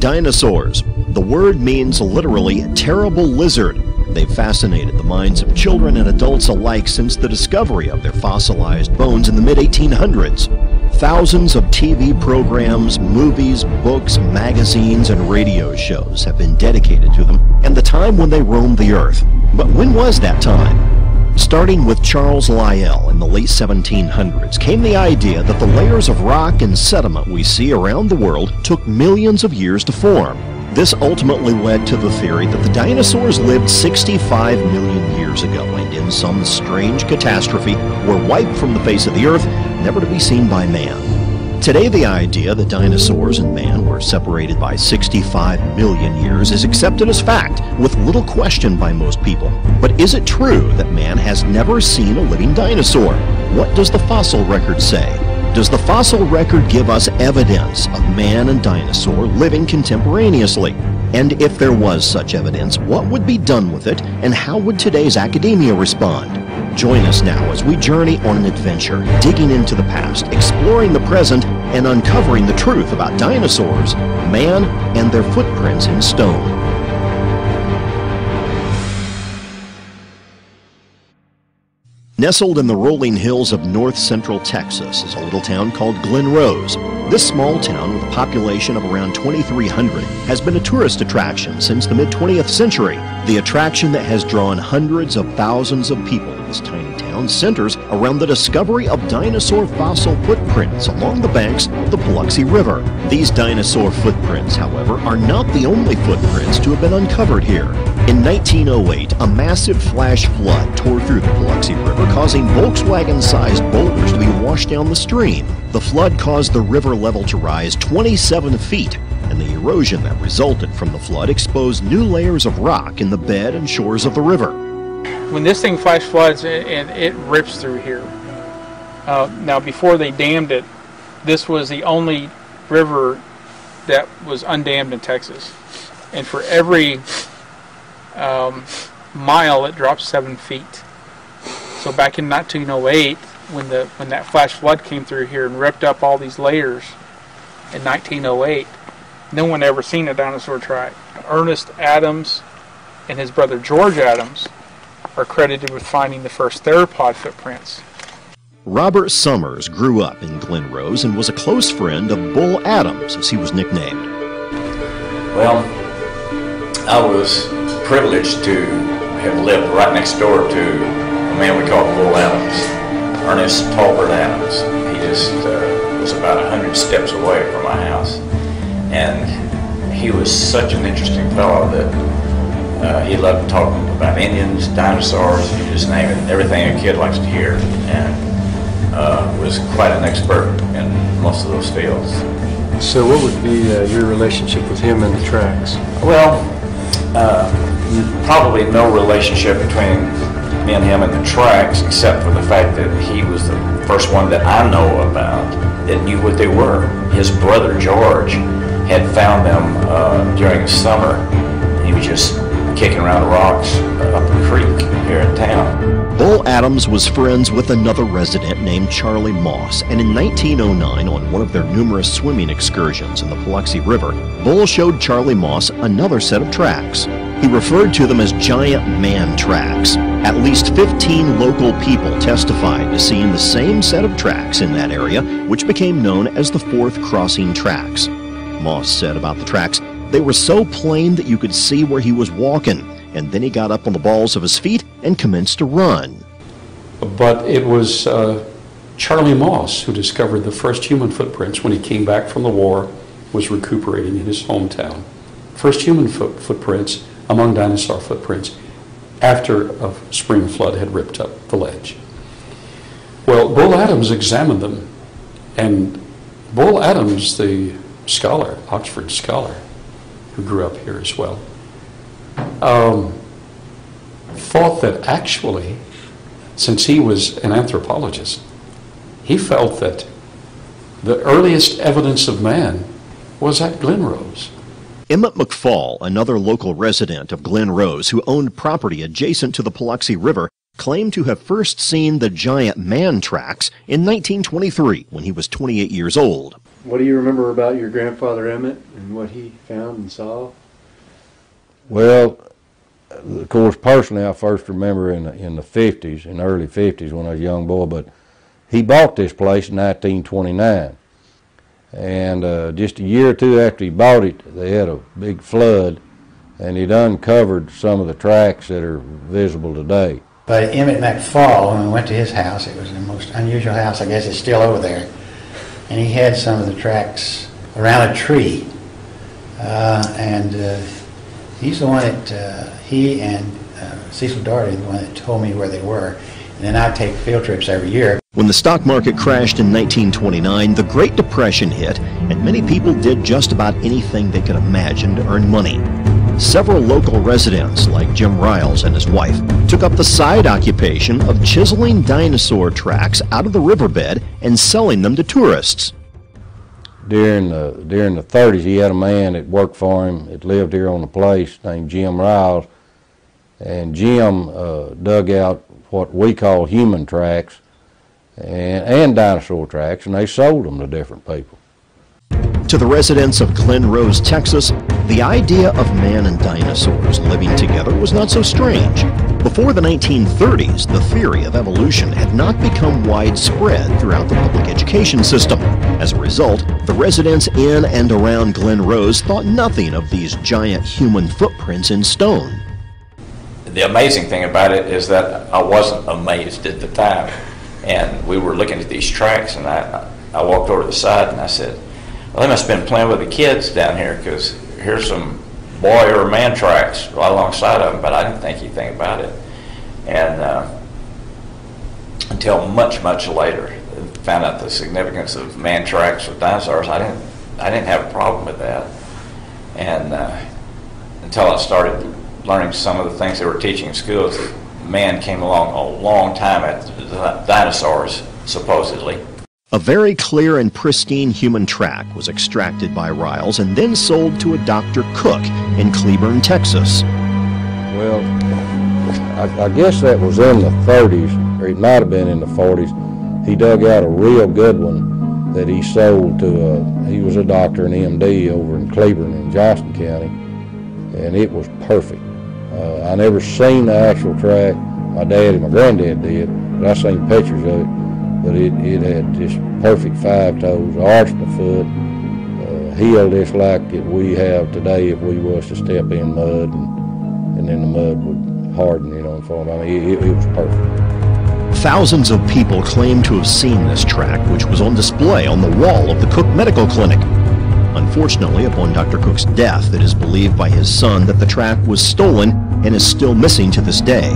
Dinosaurs. The word means literally terrible lizard. They've fascinated the minds of children and adults alike since the discovery of their fossilized bones in the mid-1800s. Thousands of TV programs, movies, books, magazines, and radio shows have been dedicated to them and the time when they roamed the earth. But when was that time? Starting with Charles Lyell in the late 1700s came the idea that the layers of rock and sediment we see around the world took millions of years to form. This ultimately led to the theory that the dinosaurs lived 65 million years ago and in some strange catastrophe were wiped from the face of the earth, never to be seen by man. Today, the idea that dinosaurs and man were separated by 65 million years is accepted as fact, with little question by most people. But is it true that man has never seen a living dinosaur? What does the fossil record say? Does the fossil record give us evidence of man and dinosaur living contemporaneously? And if there was such evidence, what would be done with it, and how would today's academia respond? Join us now as we journey on an adventure, digging into the past, exploring the present, and uncovering the truth about dinosaurs, man, and their footprints in stone. Nestled in the rolling hills of north-central Texas is a little town called Glen Rose. This small town, with a population of around 2,300, has been a tourist attraction since the mid-20th century. The attraction that has drawn hundreds of thousands of people to this tiny town centers around the discovery of dinosaur fossil footprints along the banks of the Bibliski River. These dinosaur footprints, however, are not the only footprints to have been uncovered here. In 1908, a massive flash flood tore through the Bibliski River, causing Volkswagen-sized boulders to be washed down the stream. The flood caused the river level to rise 27 feet, and the erosion that resulted from the flood exposed new layers of rock in the bed and shores of the river. When this thing flash floods and it rips through here, now before they dammed it, this was the only river that was undammed in Texas, and for every mile it drops 7 feet. So back in 1908, when that flash flood came through here and ripped up all these layers in 1908, no one ever seen a dinosaur track. Ernest Adams and his brother George Adams are credited with finding the first theropod footprints. Robert Summers grew up in Glen Rose and was a close friend of Bull Adams, as he was nicknamed. Well, I was privileged to have lived right next door to a man we call Bull Adams, Ernest Talbert Adams. He just was about 100 steps away from my house, and he was such an interesting fellow that he loved talking about Indians, dinosaurs, you just name it, everything a kid likes to hear, and was quite an expert in most of those fields. So what would be your relationship with him and the tracks? Well, probably no relationship between me and him and the tracks, except for the fact that he was the first one that I know about that knew what they were. His brother George had found them during the summer. He was just kicking around rocks up a creek here in town. Bull Adams was friends with another resident named Charlie Moss, and in 1909, on one of their numerous swimming excursions in the Bibliski River, Bull showed Charlie Moss another set of tracks. He referred to them as giant man tracks. At least 15 local people testified to seeing the same set of tracks in that area, which became known as the Fourth Crossing Tracks. Moss said about the tracks, they were so plain that you could see where he was walking, and then he got up on the balls of his feet and commenced to run. But it was Charlie Moss who discovered the first human footprints when he came back from the war, was recuperating in his hometown. First human footprints among dinosaur footprints after a spring flood had ripped up the ledge. Well, Bull Adams examined them, and Bull Adams, the scholar, Oxford scholar, who grew up here as well, thought that actually, since he was an anthropologist, he felt that the earliest evidence of man was at Glen Rose. Emmett McFall, another local resident of Glen Rose who owned property adjacent to the Bibliski River, claimed to have first seen the giant man tracks in 1923 when he was 28 years old. What do you remember about your grandfather Emmett and what he found and saw? Well, of course, personally, I first remember in the 50s, in the early 50s when I was a young boy, but he bought this place in 1929. And just a year or two after he bought it, they had a big flood, and he'd uncovered some of the tracks that are visible today. But Emmett McFall, when we went to his house, it was the most unusual house, I guess it's still over there, and he had some of the tracks around a tree. He's the one that, he and Cecil Doherty, the one that told me where they were. And then I take field trips every year. When the stock market crashed in 1929, the Great Depression hit, and many people did just about anything they could imagine to earn money. Several local residents, like Jim Riles and his wife, took up the side occupation of chiseling dinosaur tracks out of the riverbed and selling them to tourists. During the 30s, he had a man that worked for him that lived here on the place named Jim Riles, and Jim dug out what we call human tracks and dinosaur tracks, and they sold them to different people. To the residents of Glen Rose, Texas, the idea of man and dinosaurs living together was not so strange. Before the 1930s, the theory of evolution had not become widespread throughout the public education system. As a result, the residents in and around Glen Rose thought nothing of these giant human footprints in stone. The amazing thing about it is that I wasn't amazed at the time. And we were looking at these tracks, and I walked over to the side and I said, well, they must have been playing with the kids down here, because here's some boy or man tracks right alongside of them, but I didn't think anything about it. And until much, much later, found out the significance of man tracks with dinosaurs. I didn't have a problem with that. And until I started learning some of the things they were teaching in schools, that man came along a long time after the dinosaurs, supposedly. A very clear and pristine human track was extracted by Riles and then sold to a Dr. Cook in Cleburne, Texas. Well, I guess that was in the 30s, or it might have been in the 40s. He dug out a real good one that he sold to, he was a doctor, an MD over in Cleburne in Johnston County, and it was perfect. I never seen the actual track. My dad and my granddad did, but I seen pictures of it. But it had just perfect 5 toes, arched the foot, healed just like we have today if we was to step in mud, and then the mud would harden, and form. I mean, it was perfect. Thousands of people claim to have seen this track, which was on display on the wall of the Cook Medical Clinic. Unfortunately, upon Dr. Cook's death, it is believed by his son that the track was stolen and is still missing to this day.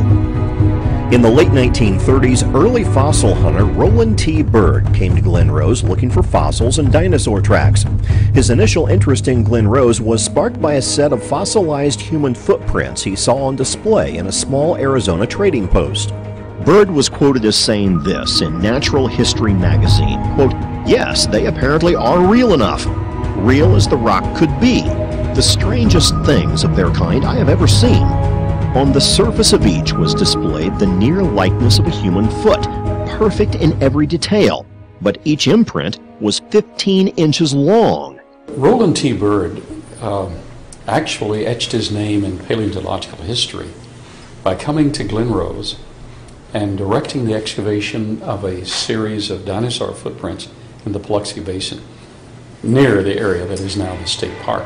In the late 1930s, early fossil hunter Roland T. Byrd came to Glen Rose looking for fossils and dinosaur tracks. His initial interest in Glen Rose was sparked by a set of fossilized human footprints he saw on display in a small Arizona trading post. Byrd was quoted as saying this in Natural History magazine, quote, "Yes, they apparently are real enough. Real as the rock could be. The strangest things of their kind I have ever seen. On the surface of each was displayed the near likeness of a human foot, perfect in every detail, but each imprint was 15 inches long." Roland T. Byrd actually etched his name in paleontological history by coming to Glen Rose and directing the excavation of a series of dinosaur footprints in the Biloxi Basin, near the area that is now the state park.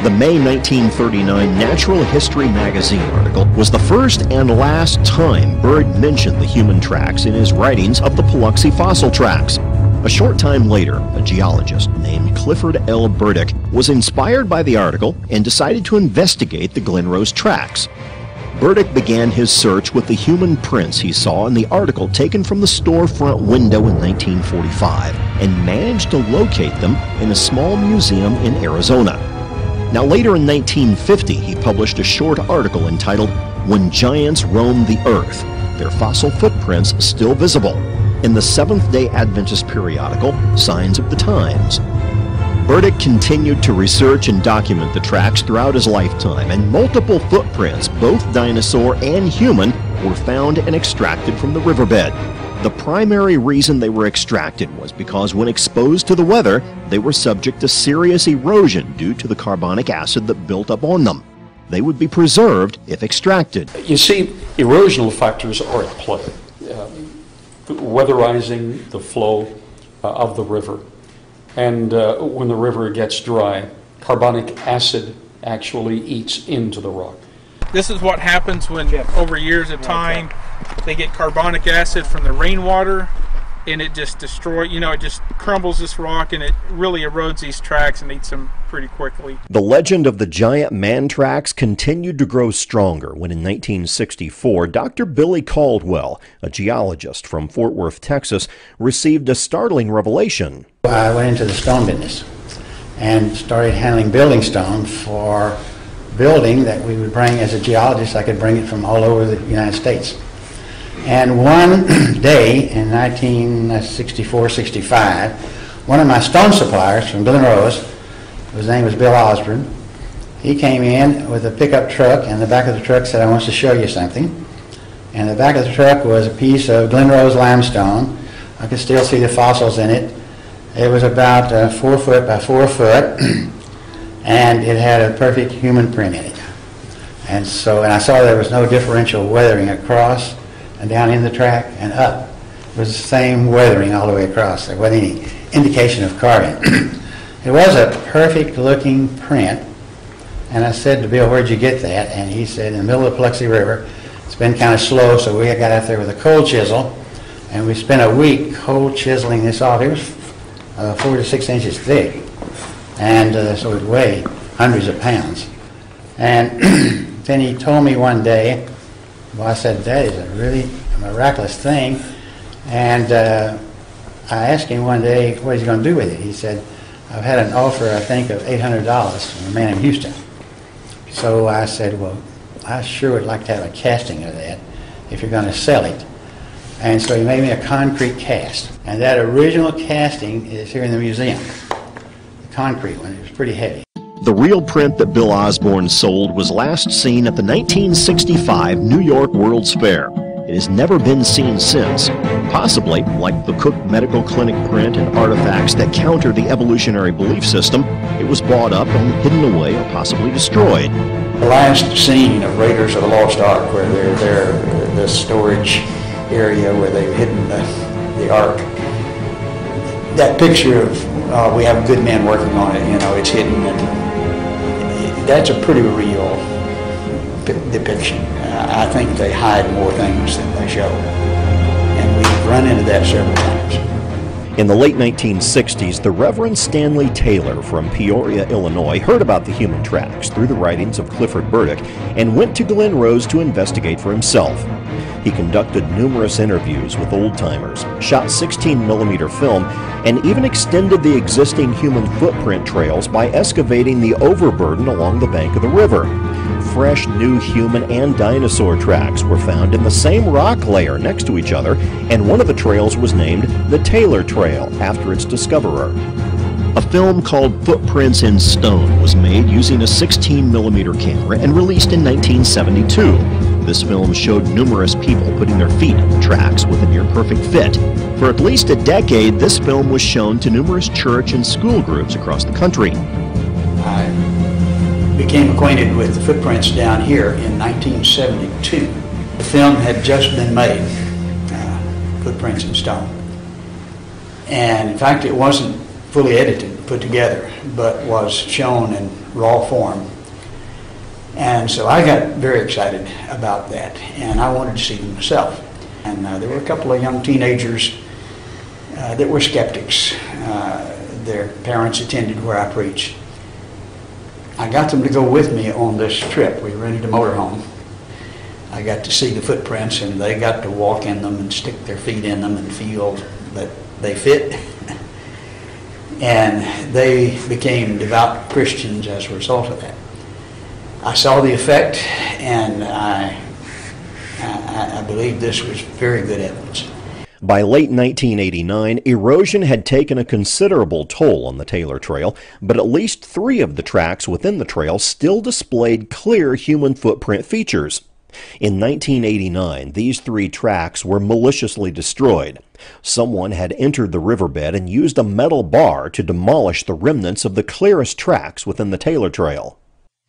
The May 1939 Natural History magazine article was the first and last time Byrd mentioned the human tracks in his writings of the Biloxi fossil tracks. A short time later, a geologist named Clifford L. Burdick was inspired by the article and decided to investigate the Glen Rose tracks. Burdick began his search with the human prints he saw in the article taken from the storefront window in 1945 and managed to locate them in a small museum in Arizona. Now later in 1950, he published a short article entitled "When Giants Roamed the Earth, Their Fossil Footprints Still Visible," in the Seventh-day Adventist periodical Signs of the Times. Burdick continued to research and document the tracks throughout his lifetime, and multiple footprints, both dinosaur and human, were found and extracted from the riverbed. The primary reason they were extracted was because when exposed to the weather, they were subject to serious erosion due to the carbonic acid that built up on them. They would be preserved if extracted. You see, erosional factors are at play. Weatherizing the flow of the river. And when the river gets dry, carbonic acid actually eats into the rock. This is what happens when, over years of time, they get carbonic acid from the rainwater, and it just destroys, it just crumbles this rock, and it really erodes these tracks and eats them pretty quickly. The legend of the giant man tracks continued to grow stronger when in 1964, Dr. Billy Caldwell, a geologist from Fort Worth, Texas, received a startling revelation. I went into the stone business and started handling building stone for building that we would bring as a geologist. I could bring it from all over the United States. And one day in 1964-65, one of my stone suppliers from Glen Rose, his name was Bill Osborne, he came in with a pickup truck, and the back of the truck said, "I want to show you something." And the back of the truck was a piece of Glen Rose limestone. I could still see the fossils in it. It was about 4 foot by 4 foot, and it had a perfect human print in it. And I saw there was no differential weathering across and down in the track and up. It was the same weathering all the way across. There wasn't any indication of carving. It was a perfect looking print, and I said to Bill, "Where'd you get that?" And he said, "In the middle of the Biloxi River. It's been kind of slow, so we got out there with a cold chisel, and we spent a week cold chiseling this off." It was 4 to 6 inches thick, and so it weighed hundreds of pounds. And then he told me one day, well, I said, "That is a really miraculous thing." And I asked him one day what he's going to do with it. He said, "I've had an offer, I think, of $800 from a man in Houston." So I said, "Well, I sure would like to have a casting of that if you're going to sell it." And so he made me a concrete cast. And that original casting is here in the museum. The concrete one. It was pretty heavy. The real print that Bill Osborne sold was last seen at the 1965 New York World's Fair. It has never been seen since. Possibly, like the Cook Medical Clinic print and artifacts that counter the evolutionary belief system, it was bought up and hidden away or possibly destroyed. The last scene of Raiders of the Lost Ark, where they're there, the storage area where they've hidden the Ark, that picture of we have good men working on it, it's hidden, and that's a pretty real depiction. I think they hide more things than they show, and we've run into that several times. In the late 1960s, the Reverend Stanley Taylor from Peoria, Illinois, heard about the human tracks through the writings of Clifford Burdick and went to Glen Rose to investigate for himself. He conducted numerous interviews with old-timers, shot 16mm film, and even extended the existing human footprint trails by excavating the overburden along the bank of the river. Fresh new human and dinosaur tracks were found in the same rock layer next to each other, and one of the trails was named the Taylor Trail after its discoverer. A film called Footprints in Stone was made using a 16mm camera and released in 1972. This film showed numerous people putting their feet in the tracks with a near-perfect fit. For at least a decade, this film was shown to numerous church and school groups across the country. I became acquainted with the footprints down here in 1972. The film had just been made, Footprints in Stone. And in fact, it wasn't fully edited, put together, but was shown in raw form. And so I got very excited about that, and I wanted to see them myself. And there were a couple of young teenagers that were skeptics. Their parents attended where I preached. I got them to go with me on this trip. We rented a motorhome. I got to see the footprints, and they got to walk in them and stick their feet in them and feel that they fit. And they became devout Christians as a result of that. I saw the effect, and I believe this was very good evidence. By late 1989, erosion had taken a considerable toll on the Taylor Trail, but at least 3 of the tracks within the trail still displayed clear human footprint features. In 1989, these 3 tracks were maliciously destroyed. Someone had entered the riverbed and used a metal bar to demolish the remnants of the clearest tracks within the Taylor Trail.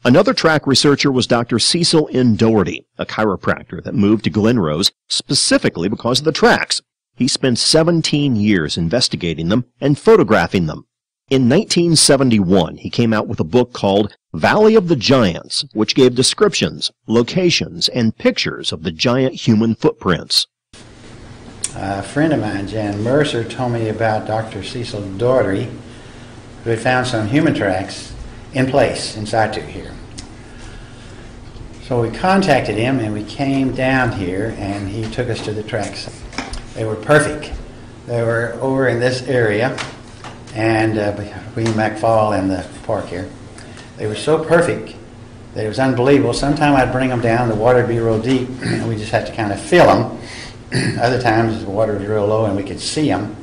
Another track researcher was Dr. Cecil N. Doherty, a chiropractor that moved to Glen Rose specifically because of the tracks. He spent 17 years investigating them and photographing them. In 1971, he came out with a book called Valley of the Giants, which gave descriptions, locations, and pictures of the giant human footprints. A friend of mine, Jan Mercer, told me about Dr. Cecil Doherty, who had found some human tracks in place in situ here. So we contacted him and we came down here and he took us to the tracks. They were perfect. They were over in this area and between McFall and the park here. They were so perfect that it was unbelievable. Sometime I'd bring them down, the water would be real deep and we just had to kind of fill them. Other times the water was real low and we could see them.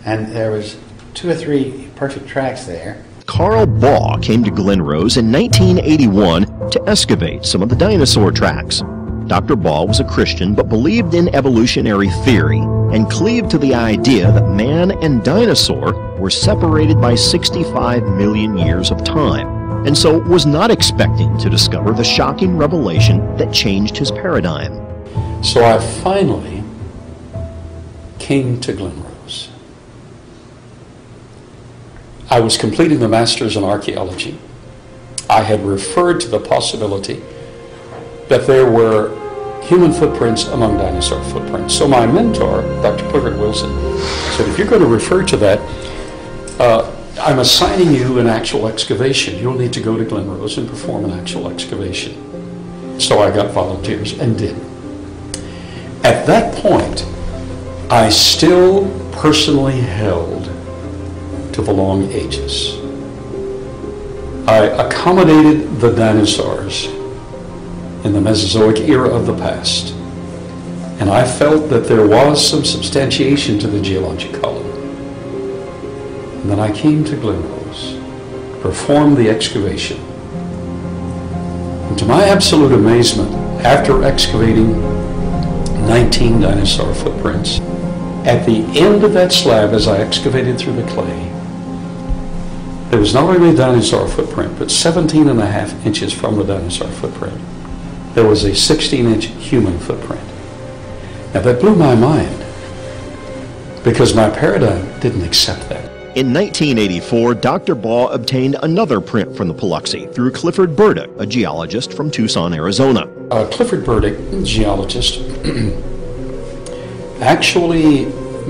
And there was 2 or 3 perfect tracks there. Carl Baugh came to Glen Rose in 1981 to excavate some of the dinosaur tracks. Dr. Baugh was a Christian but believed in evolutionary theory and cleaved to the idea that man and dinosaur were separated by 65 million years of time, and so was not expecting to discover the shocking revelation that changed his paradigm. So I finally came to Glen Rose. I was completing the master's in archaeology. I had referred to the possibility that there were human footprints among dinosaur footprints. So my mentor, Dr. Clifford Wilson, said, if you're going to refer to that, I'm assigning you an actual excavation. You'll need to go to Glen Rose and perform an actual excavation. So I got volunteers and did. At that point, I still personally held to the long ages. I accommodated the dinosaurs in the Mesozoic era of the past, and I felt that there was some substantiation to the geologic column. And then I came to Glen Rose, performed the excavation, and to my absolute amazement, after excavating 19 dinosaur footprints, at the end of that slab, as I excavated through the clay, there was not only a dinosaur footprint, but 17.5 inches from the dinosaur footprint, there was a 16-inch human footprint. Now that blew my mind, because my paradigm didn't accept that. In 1984, Dr. Baugh obtained another print from the Paluxy through Clifford Burdick, a geologist from Tucson, Arizona. Clifford Burdick, geologist, actually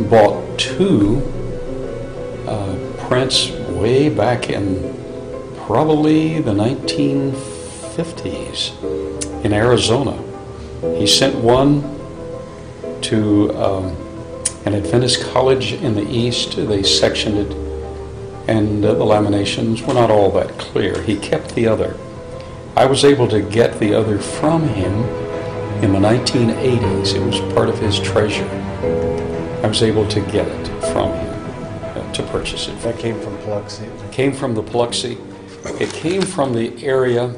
bought 2 prints way back in probably the 1950s in Arizona. He sent one to an Adventist college in the east. They sectioned it, and the laminations were not all that clear. He kept the other. I was able to get the other from him in the 1980s. It was part of his treasure. I was able to get it from him, to purchase it. That came from Paluxy? It came from the Paluxy. It came from the area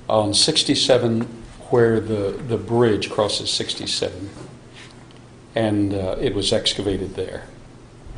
on 67 where the bridge crosses 67. And it was excavated there.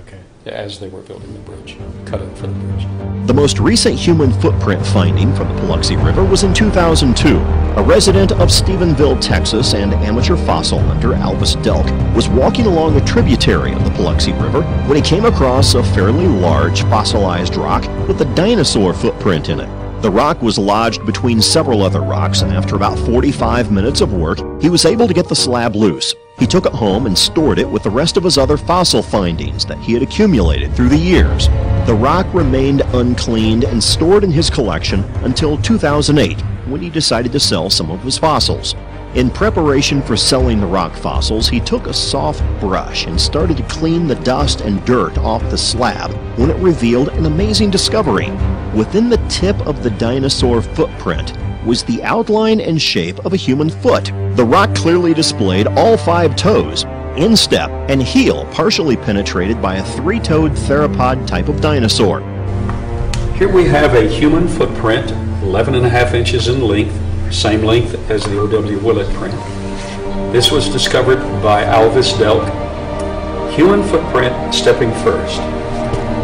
Okay. As they were building the bridge, cut it for the bridge. The most recent human footprint finding from the Paluxy River was in 2002. A resident of Stephenville, Texas, and amateur fossil hunter Albus Delk was walking along a tributary of the Paluxy River when he came across a fairly large fossilized rock with a dinosaur footprint in it. The rock was lodged between several other rocks, and after about 45 minutes of work, he was able to get the slab loose. He took it home and stored it with the rest of his other fossil findings that he had accumulated through the years. The rock remained uncleaned and stored in his collection until 2008, when he decided to sell some of his fossils. In preparation for selling the rock fossils, he took a soft brush and started to clean the dust and dirt off the slab when it revealed an amazing discovery. Within the tip of the dinosaur footprint was the outline and shape of a human foot. The rock clearly displayed all 5 toes, instep, and heel partially penetrated by a 3-toed theropod type of dinosaur. Here we have a human footprint, 11.5 inches in length, same length as the O.W. Willett print. This was discovered by Alvis Delk. Human footprint stepping first.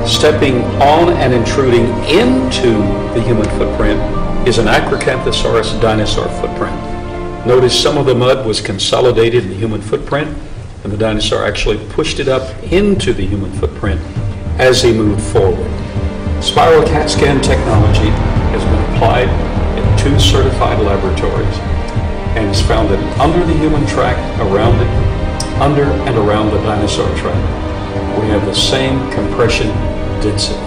Stepping on and intruding into the human footprint is an Acrocanthosaurus dinosaur footprint. Notice some of the mud was consolidated in the human footprint, and the dinosaur actually pushed it up into the human footprint as he moved forward. Spiral CAT scan technology has been applied in 2 certified laboratories and has found that under the human track, around it, under and around the dinosaur track, we have the same compression density.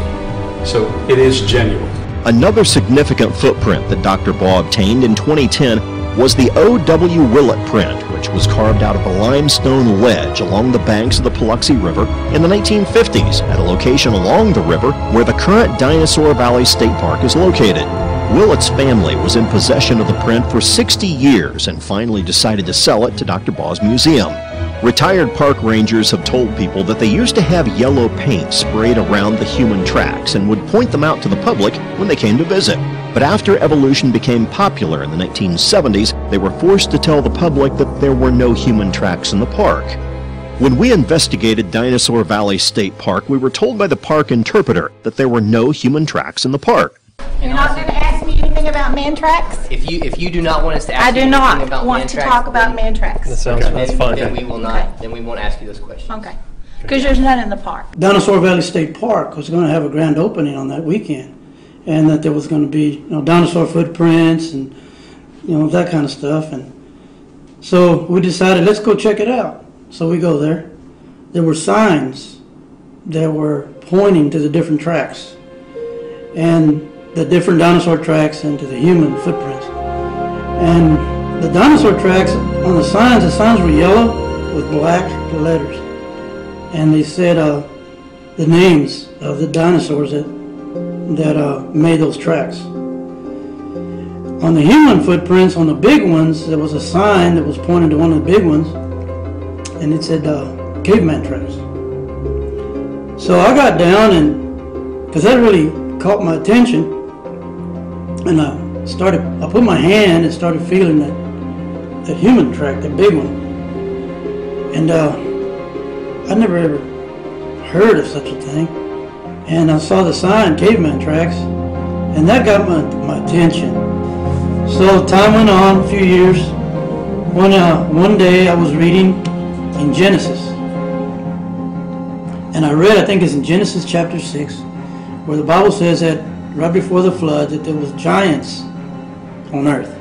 So it is genuine. Another significant footprint that Dr. Baugh obtained in 2010 was the O.W. Willett print, which was carved out of a limestone ledge along the banks of the Paluxy River in the 1950s at a location along the river where the current Dinosaur Valley State Park is located. Willett's family was in possession of the print for 60 years and finally decided to sell it to Dr. Baugh's museum. Retired park rangers have told people that they used to have yellow paint sprayed around the human tracks and would point them out to the public when they came to visit. But after evolution became popular in the 1970s, they were forced to tell the public that there were no human tracks in the park. When we investigated Dinosaur Valley State Park, we were told by the park interpreter that there were no human tracks in the park. You're not going to ask me anything about man tracks? If you do not want us to ask I you do anything not about want man to tracks, talk about man tracks. That sounds that's fine. Then we will not. Okay. Then we won't ask you those questions. Okay. Because there's none in the park. Dinosaur Valley State Park was going to have a grand opening on that weekend, and that there was going to be dinosaur footprints and that kind of stuff. And so we decided, let's go check it out. So we go there. There were signs that were pointing to the different tracks and the different dinosaur tracks and to the human footprints. And the dinosaur tracks on the signs were yellow with black letters. And they said the names of the dinosaurs that made those tracks. On the human footprints, on the big ones, there was a sign that was pointing to one of the big ones, and it said caveman tracks. So I got down, and because that really caught my attention, and I put my hand and started feeling that human track, that big one. And I'd never ever heard of such a thing. And I saw the sign, caveman tracks, and that got my attention. So time went on, a few years. One day I was reading in Genesis. And I read, I think it's in Genesis chapter 6, where the Bible says that right before the flood that there was giants on earth.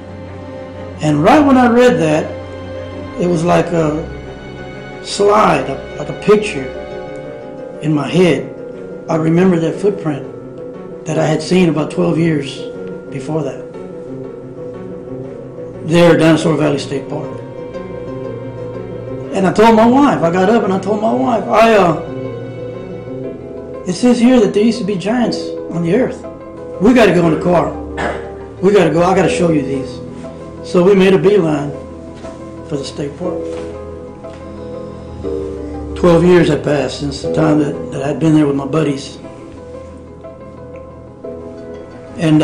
And right when I read that, it was like a slide, like a picture in my head. I remember that footprint that I had seen about 12 years before that. There at Dinosaur Valley State Park. And I told my wife, I got up and I told my wife, it says here that there used to be giants on the earth. We got to go in the car. We got to go, I got to show you these. So we made a beeline for the state park. 12 years had passed since the time that I'd been there with my buddies. And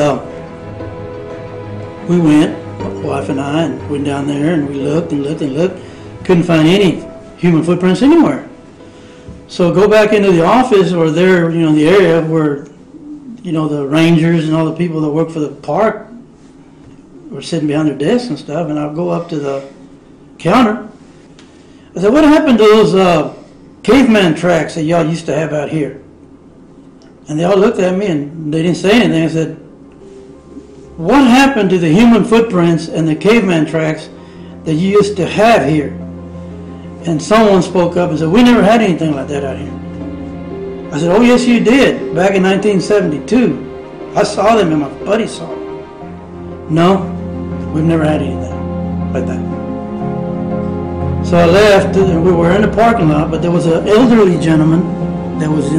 we went, my wife and I, and went down there and we looked and looked and looked. Couldn't find any human footprints anywhere. So go back into the office or there, the area where, the rangers and all the people that work for the park were sitting behind their desks and stuff, and I'll go up to the counter. I said, what happened to those caveman tracks that y'all used to have out here? And they all looked at me and they didn't say anything. I said, what happened to the human footprints and the caveman tracks that you used to have here? And someone spoke up and said, we never had anything like that out here. I said, oh yes you did, back in 1972. I saw them and my buddy saw them. No, we've never had anything like that. So I left, and we were in the parking lot, but there was an elderly gentleman that was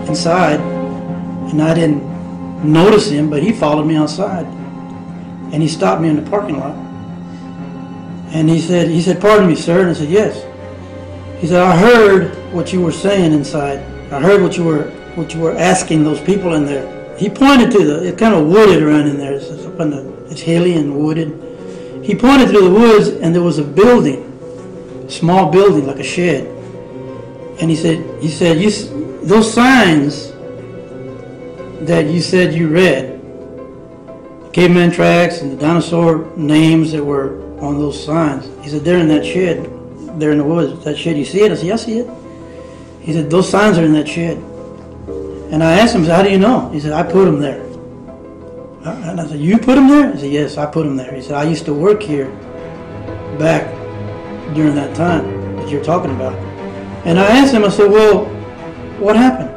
inside, and I didn't notice him, but he followed me outside. And he stopped me in the parking lot. And he said, pardon me, sir. And I said, yes. He said, I heard what you were saying inside. I heard what you were asking those people in there he pointed to it's kind of wooded around in there. It's hilly and wooded. He pointed to the woods, and there was a building, a small building like a shed. And he said, those signs that you said you read, the caveman tracks and the dinosaur names that were on those signs, he said, they're in that shed, they're in the woods. That shed, you see it? I said, yeah, I see it. He said, those signs are in that shed. And I asked him, how do you know? He said, I put them there. And I said, you put them there? He said, yes, I put them there. He said, I used to work here back during that time that you're talking about. And I asked him, I said, well, what happened?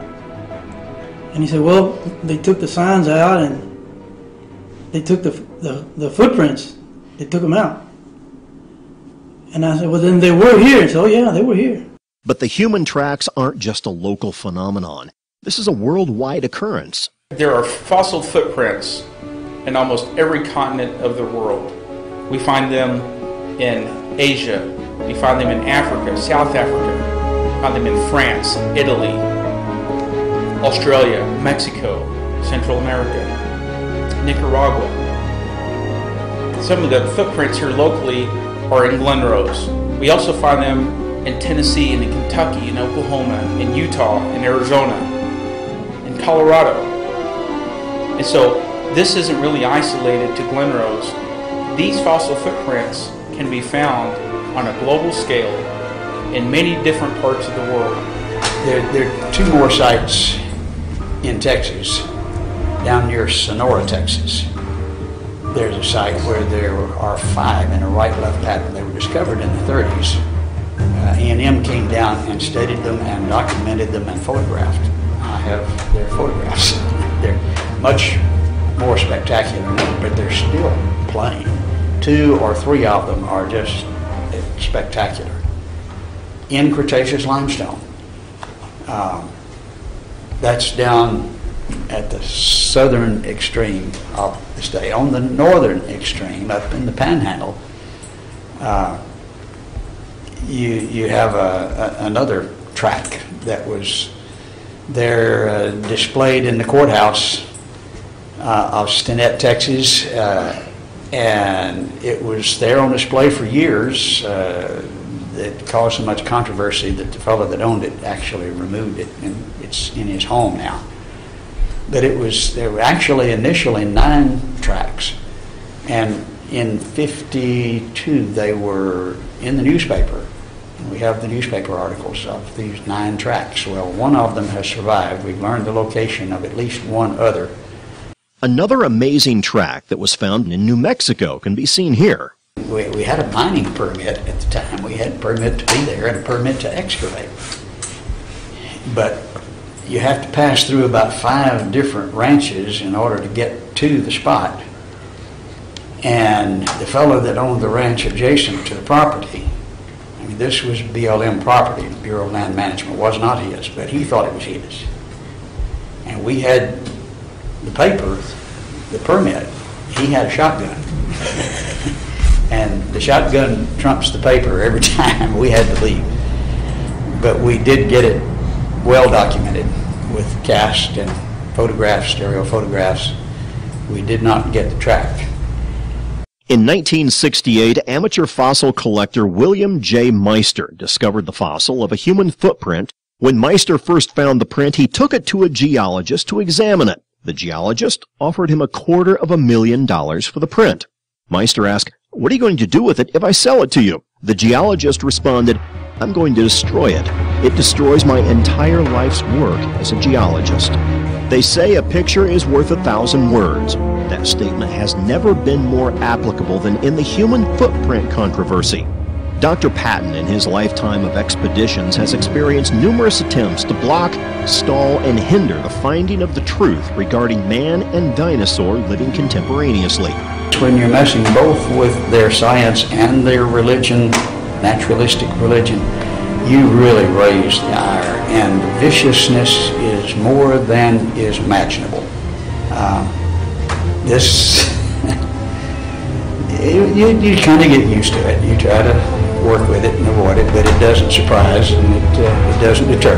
And he said, well, they took the signs out and they took the footprints, they took them out. And I said, well, then they were here. He said, oh yeah, they were here. But the human tracks aren't just a local phenomenon. This is a worldwide occurrence. There are fossil footprints in almost every continent of the world. We find them in Asia, we find them in Africa, South Africa, we find them in France, Italy, Australia, Mexico, Central America, Nicaragua. Some of the footprints here locally are in Glen Rose. We also find them in Tennessee and in Kentucky, in Oklahoma, in Utah, in Arizona, in Colorado. And so this isn't really isolated to Glen Rose. These fossil footprints can be found on a global scale in many different parts of the world. There are two more sites in Texas, down near Sonora, Texas. There's a site where there are 5 in a right-left pattern. They were discovered in the 30s. A&M came down and studied them and documented them and photographed. I have their photographs. They're much more spectacular now, but they're still plain. 2 or 3 of them are just spectacular. In Cretaceous limestone. That's down at the southern extreme of the state. On the northern extreme, up in the Panhandle, you have another track that was there displayed in the courthouse of Stinnett, Texas, and it was there on display for years. It caused so much controversy that the fellow that owned it actually removed it, and it's in his home now. But there were actually initially 9 tracks, and in '52 they were in the newspaper. And we have the newspaper articles of these 9 tracks. Well, one of them has survived. We've learned the location of at least one other. Another amazing track that was found in New Mexico can be seen here. We had a mining permit at the time. We had a permit to be there and a permit to excavate. But you have to pass through about 5 different ranches in order to get to the spot. And the fellow that owned the ranch adjacent to the property, I mean, this was BLM property, the Bureau of Land Management, was not his, but he thought it was his. And we had the paper, the permit. He had a shotgun. And the shotgun trumps the paper every time. We had to leave. But we did get it well documented with cast and photographs, stereo photographs. We did not get the track. In 1968, amateur fossil collector William J. Meister discovered the fossil of a human footprint. When Meister first found the print, he took it to a geologist to examine it. The geologist offered him $250,000 for the print. Meister asked, "What are you going to do with it if I sell it to you?" The geologist responded, "I'm going to destroy it. It destroys my entire life's work as a geologist." They say a picture is worth 1,000 words. That statement has never been more applicable than in the human footprint controversy. Dr. Patton, in his lifetime of expeditions, has experienced numerous attempts to block, stall, and hinder the finding of the truth regarding man and dinosaur living contemporaneously. When you're messing both with their science and their religion, naturalistic religion, you really raise the ire, and the viciousness is more than is imaginable. You kind of get used to it. You try to work with it and avoid it, but it doesn't surprise and it doesn't deter.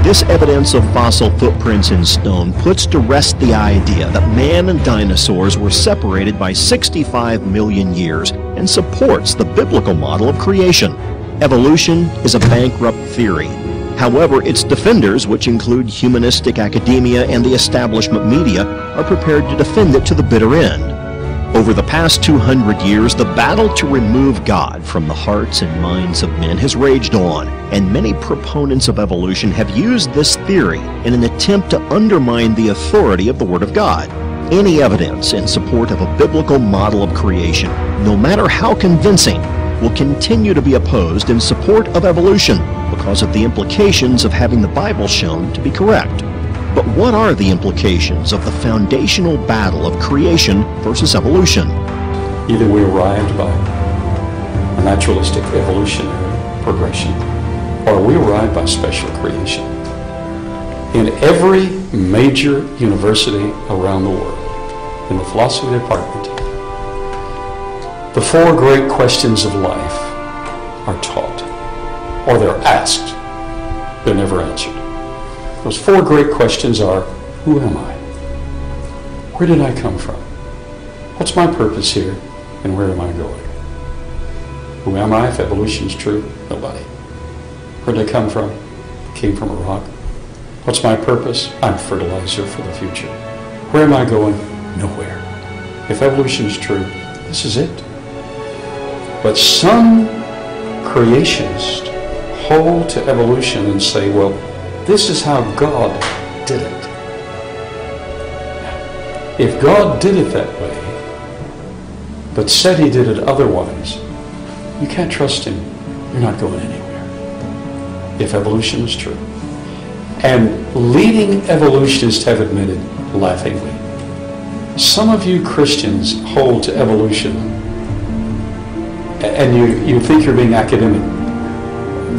This evidence of fossil footprints in stone puts to rest the idea that man and dinosaurs were separated by 65 million years and supports the biblical model of creation. Evolution is a bankrupt theory. However, its defenders, which include humanistic academia and the establishment media, are prepared to defend it to the bitter end. Over the past 200 years, the battle to remove God from the hearts and minds of men has raged on, and many proponents of evolution have used this theory in an attempt to undermine the authority of the Word of God. Any evidence in support of a biblical model of creation, no matter how convincing, will continue to be opposed in support of evolution because of the implications of having the Bible shown to be correct. But what are the implications of the foundational battle of creation versus evolution? Either we arrived by a naturalistic evolutionary progression, or we arrived by special creation. In every major university around the world, in the philosophy department, the four great questions of life are taught, or they're asked. They're never answered. Those four great questions are, who am I? Where did I come from? What's my purpose here, and where am I going? Who am I if evolution is true? Nobody. Where did I come from? Came from a rock. What's my purpose? I'm fertilizer for the future. Where am I going? Nowhere. If evolution is true, this is it. But some creationists hold to evolution and say, well, this is how God did it. If God did it that way, but said he did it otherwise, you can't trust him. You're not going anywhere. If evolution is true. And leading evolutionists have admitted, laughingly, some of you Christians hold to evolution and you think you're being academic.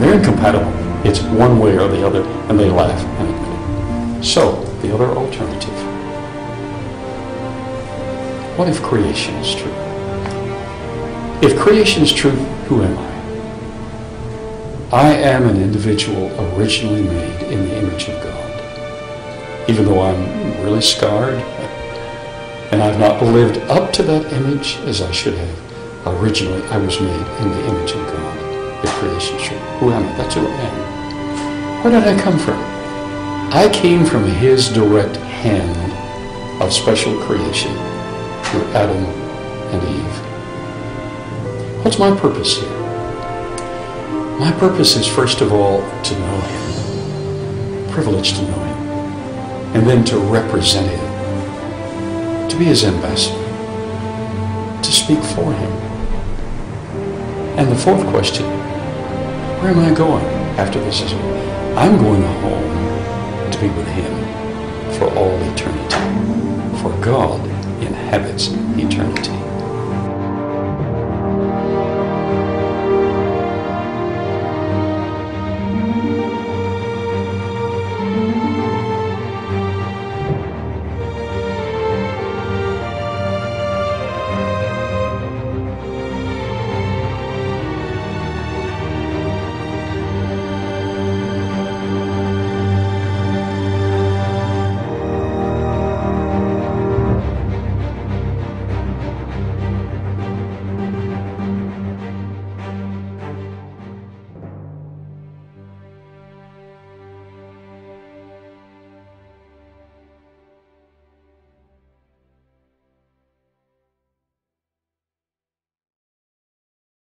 They're incompatible. It's one way or the other, and they laugh and admit it. So, the other alternative. What if creation is true? If creation is true, who am I? I am an individual originally made in the image of God. Even though I'm really scarred, and I've not lived up to that image as I should have, originally I was made in the image of God. If creation is true, who am I? That's who I am. Where did I come from? I came from his direct hand of special creation through Adam and Eve. What's my purpose here? My purpose is first of all to know him, privilege to know him, and then to represent him, to be his ambassador, to speak for him. And the fourth question, where am I going after this is over? I'm going home to be with him for all eternity. For God inhabits eternity.